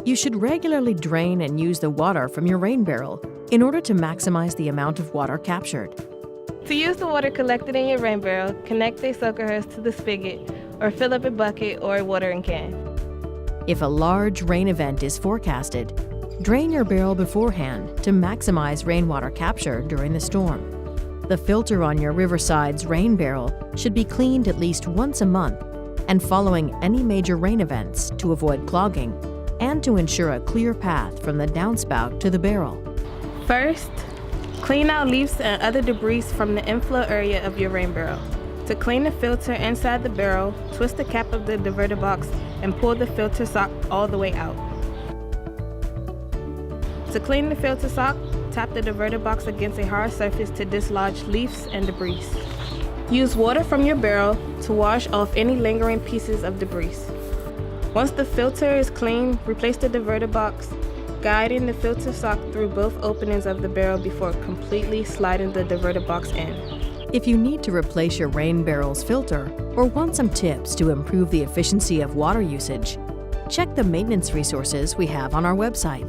You should regularly drain and use the water from your rain barrel in order to maximize the amount of water captured. To use the water collected in your rain barrel, connect a soaker hose to the spigot or fill up a bucket or a watering can. If a large rain event is forecasted, drain your barrel beforehand to maximize rainwater capture during the storm. The filter on your Riverside's rain barrel should be cleaned at least once a month and following any major rain events to avoid clogging and to ensure a clear path from the downspout to the barrel. First, clean out leaves and other debris from the inflow area of your rain barrel. To clean the filter inside the barrel, twist the cap of the diverter box and pull the filter sock all the way out. To clean the filter sock, tap the diverter box against a hard surface to dislodge leaves and debris. Use water from your barrel to wash off any lingering pieces of debris. Once the filter is clean, replace the diverter box, guiding the filter sock through both openings of the barrel before completely sliding the diverter box in. If you need to replace your rain barrel's filter or want some tips to improve the efficiency of water usage, check the maintenance resources we have on our website.